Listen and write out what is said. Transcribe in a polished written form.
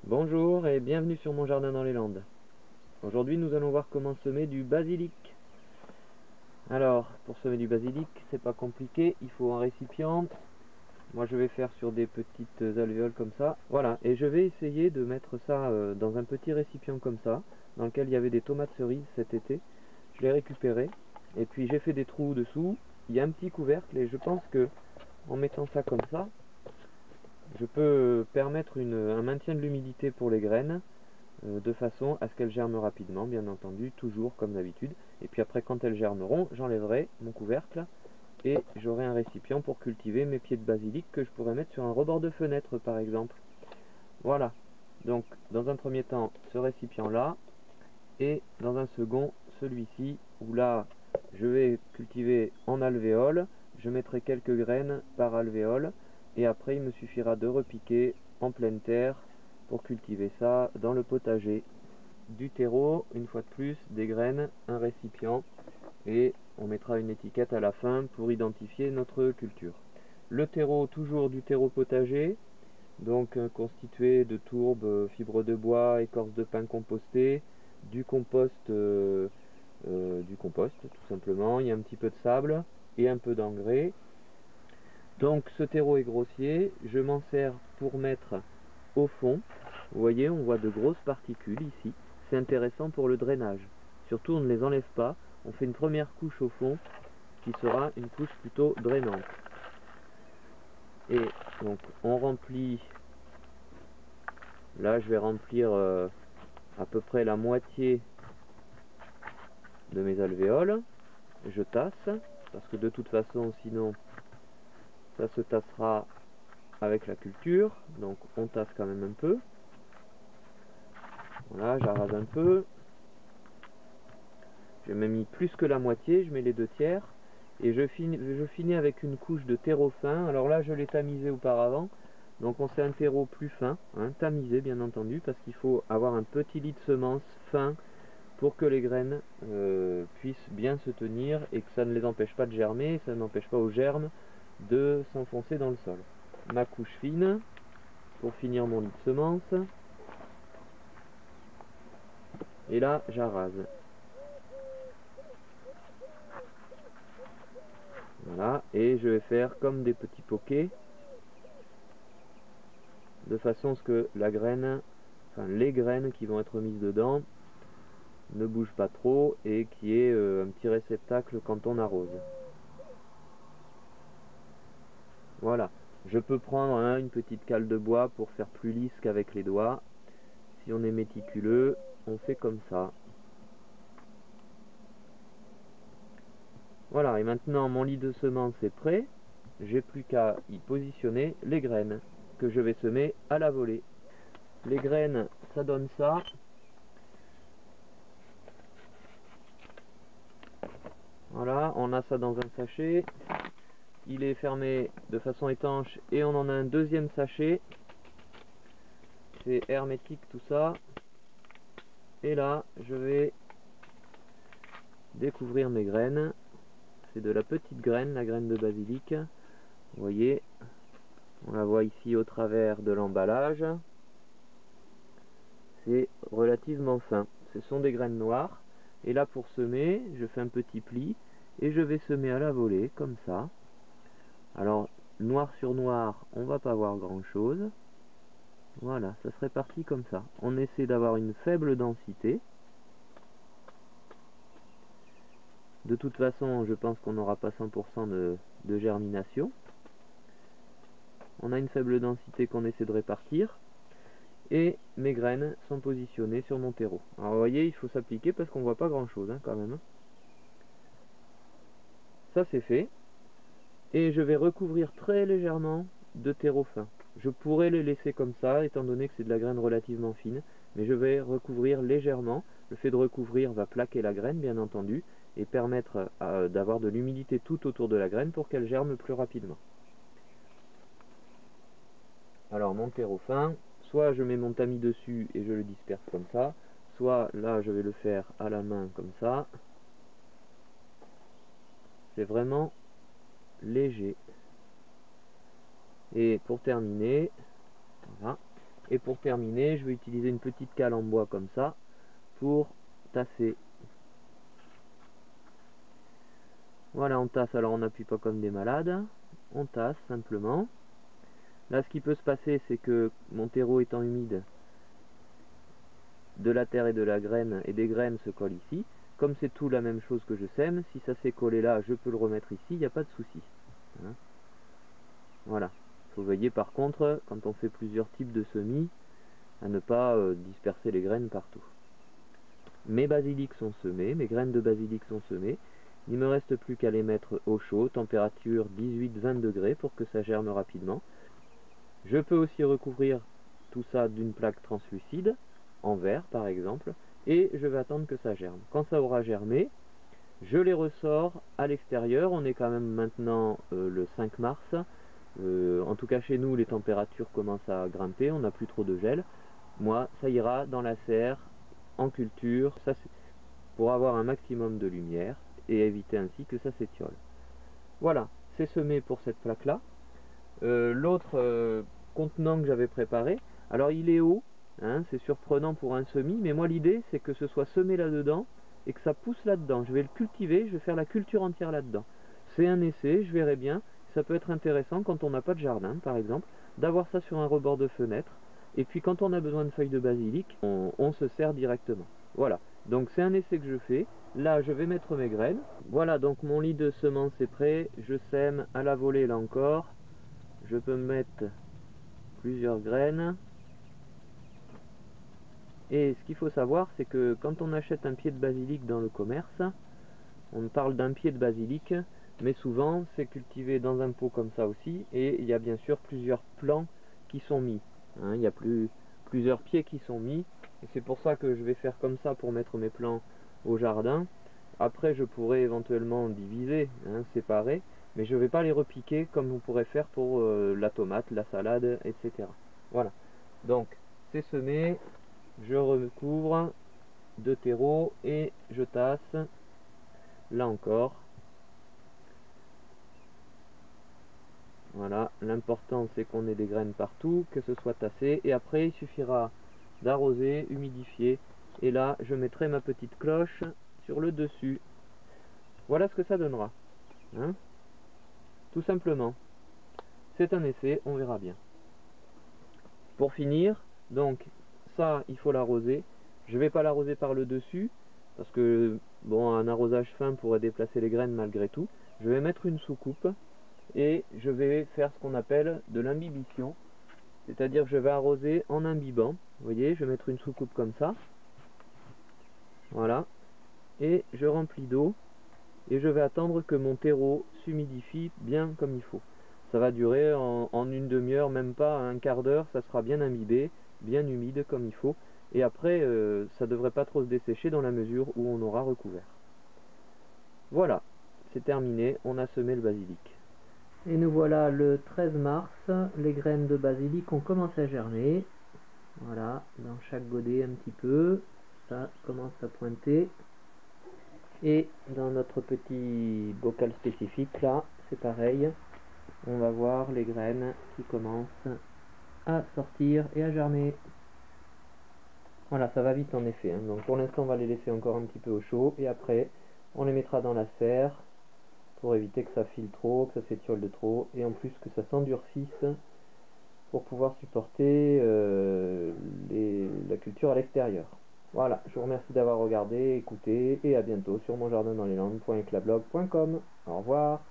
Bonjour et bienvenue sur mon jardin dans les Landes. Aujourd'hui nous allons voir comment semer du basilic. Alors pour semer du basilic c'est pas compliqué, il faut un récipient. Moi je vais faire sur des petites alvéoles comme ça. Voilà, et je vais essayer de mettre ça dans un petit récipient comme ça, dans lequel il y avait des tomates cerises cet été. Je l'ai récupéré et puis j'ai fait des trous dessous. Il y a un petit couvercle et je pense que en mettant ça comme ça, je peux permettre un maintien de l'humidité pour les graines, de façon à ce qu'elles germent rapidement, bien entendu, toujours comme d'habitude. Et puis après, quand elles germeront, j'enlèverai mon couvercle et j'aurai un récipient pour cultiver mes pieds de basilic que je pourrais mettre sur un rebord de fenêtre, par exemple. Voilà. Donc, dans un premier temps, ce récipient-là, et dans un second, celui-ci, où là, je vais cultiver en alvéole. Je mettrai quelques graines par alvéole, et après, il me suffira de repiquer en pleine terre pour cultiver ça dans le potager. Du terreau, une fois de plus, des graines, un récipient, et on mettra une étiquette à la fin pour identifier notre culture. Le terreau, toujours du terreau potager, donc constitué de tourbe, fibres de bois, écorce de pin compostée, du compost tout simplement. Il y a un petit peu de sable et un peu d'engrais. Donc ce terreau est grossier, je m'en sers pour mettre au fond. Vous voyez, on voit de grosses particules ici. C'est intéressant pour le drainage. Surtout, on ne les enlève pas. On fait une première couche au fond qui sera une couche plutôt drainante. Et donc on remplit. Là, je vais remplir à peu près la moitié de mes alvéoles. Je tasse, parce que de toute façon, sinon, ça se tassera avec la culture. Donc on tasse quand même un peu. Voilà, j'arrase un peu. J'ai même mis plus que la moitié, je mets les 2/3. Et je finis avec une couche de terreau fin. Alors là, je l'ai tamisé auparavant. Donc on sait un terreau plus fin, hein, tamisé bien entendu, parce qu'il faut avoir un petit lit de semences fin pour que les graines puissent bien se tenir et que ça ne les empêche pas de germer, ça n'empêche pas aux germes de s'enfoncer dans le sol. Ma couche fine, pour finir mon lit de semences. Et là, j'arrase. Voilà, et je vais faire comme des petits poquets, de façon à ce que la graine, enfin les graines qui vont être mises dedans, ne bougent pas trop et qu'il y ait un petit réceptacle quand on arrose. Voilà, je peux prendre une petite cale de bois pour faire plus lisse qu'avec les doigts. Si on est méticuleux, on fait comme ça. Voilà, et maintenant mon lit de semences est prêt. J'ai plus qu'à y positionner les graines que je vais semer à la volée. Les graines, ça donne ça. Voilà, on a ça dans un sachet. Il est fermé de façon étanche et on en a un deuxième sachet. C'est hermétique tout ça. Et là, je vais découvrir mes graines. C'est de la petite graine, la graine de basilic. Vous voyez, on la voit ici au travers de l'emballage. C'est relativement fin. Ce sont des graines noires. Et là, pour semer, je fais un petit pli et je vais semer à la volée, comme ça. Alors, noir sur noir, on va pas voir grand chose. Voilà, ça serait parti comme ça. On essaie d'avoir une faible densité. De toute façon, je pense qu'on n'aura pas 100% de germination. On a une faible densité qu'on essaie de répartir. Et mes graines sont positionnées sur mon terreau. Alors vous voyez, il faut s'appliquer parce qu'on voit pas grand chose quand même. Ça c'est fait. Et je vais recouvrir très légèrement de terreau fin. Je pourrais les laisser comme ça, étant donné que c'est de la graine relativement fine, mais je vais recouvrir légèrement. Le fait de recouvrir va plaquer la graine, bien entendu, et permettre d'avoir de l'humidité tout autour de la graine pour qu'elle germe plus rapidement. Alors mon terreau fin, soit je mets mon tamis dessus et je le disperse comme ça, soit là je vais le faire à la main comme ça. C'est vraiment léger. Et pour terminer, voilà, Et pour terminer, je vais utiliser une petite cale en bois comme ça pour tasser. Voilà, on tasse, alors on n'appuie pas comme des malades, on tasse simplement. Là, ce qui peut se passer, c'est que mon terreau étant humide, de la terre et de la graine, et des graines se collent ici. Comme c'est tout la même chose que je sème, si ça s'est collé là, je peux le remettre ici, il n'y a pas de souci. Hein, voilà. Il faut veiller par contre, quand on fait plusieurs types de semis, à ne pas disperser les graines partout. Mes basiliques sont semés, mes graines de basilic sont semées. Il ne me reste plus qu'à les mettre au chaud, température 18-20 degrés pour que ça germe rapidement. Je peux aussi recouvrir tout ça d'une plaque translucide, en verre par exemple, et je vais attendre que ça germe. Quand ça aura germé, je les ressors à l'extérieur. On est quand même maintenant le 5 mars. En tout cas chez nous, les températures commencent à grimper, on n'a plus trop de gel. Moi, ça ira dans la serre, en culture, ça c'est pour avoir un maximum de lumière et éviter ainsi que ça s'étiole. Voilà, c'est semé pour cette plaque là. L'autre contenant que j'avais préparé, alors il est haut, hein, c'est surprenant pour un semis, mais moi l'idée c'est que ce soit semé là-dedans et que ça pousse là-dedans. Je vais le cultiver, je vais faire la culture entière là-dedans. C'est un essai, je verrai bien. Ça peut être intéressant quand on n'a pas de jardin par exemple, d'avoir ça sur un rebord de fenêtre. Et puis quand on a besoin de feuilles de basilic, on se sert directement. Voilà, donc c'est un essai que je fais. Là je vais mettre mes graines. Voilà, donc mon lit de semences est prêt. Je sème à la volée là encore. Je peux mettre plusieurs graines. Et ce qu'il faut savoir, c'est que quand on achète un pied de basilic dans le commerce, on parle d'un pied de basilic, mais souvent c'est cultivé dans un pot comme ça aussi, et il y a bien sûr plusieurs plants qui sont mis. Hein, il y a plusieurs pieds qui sont mis, et c'est pour ça que je vais faire comme ça pour mettre mes plants au jardin. Après je pourrais éventuellement diviser, hein, séparer, mais je ne vais pas les repiquer comme on pourrait faire pour la tomate, la salade, etc. Voilà, donc c'est semé, je recouvre de terreau et je tasse, là encore. Voilà, l'important c'est qu'on ait des graines partout, que ce soit tassé, et après il suffira d'arroser, humidifier, et là je mettrai ma petite cloche sur le dessus. Voilà ce que ça donnera, hein, tout simplement. C'est un essai, on verra bien. Pour finir, donc ça il faut l'arroser. Je vais pas l'arroser par le dessus, parce que bon, un arrosage fin pourrait déplacer les graines malgré tout. Je vais mettre une soucoupe et je vais faire ce qu'on appelle de l'imbibition, c'est-à-dire je vais arroser en imbibant. Vous voyez, je vais mettre une soucoupe comme ça, voilà, et je remplis d'eau et je vais attendre que mon terreau s'humidifie bien comme il faut. Ça va durer en une demi-heure, même pas un quart d'heure, ça sera bien imbibé, bien humide comme il faut, et après ça devrait pas trop se dessécher dans la mesure où on aura recouvert. Voilà, c'est terminé, on a semé le basilic. Et nous voilà le 13 mars, les graines de basilic ont commencé à germer. Voilà, dans chaque godet un petit peu, ça commence à pointer. Et dans notre petit bocal spécifique là, c'est pareil, on va voir les graines qui commencent à sortir et à germer. Voilà, ça va vite en effet, hein. Donc pour l'instant on va les laisser encore un petit peu au chaud, et après on les mettra dans la serre, pour éviter que ça file trop, que ça s'étiole de trop, et en plus que ça s'endurcisse pour pouvoir supporter la culture à l'extérieur. Voilà, je vous remercie d'avoir regardé, écouté, et à bientôt sur monjardindansleslande.eclablog.com. Au revoir.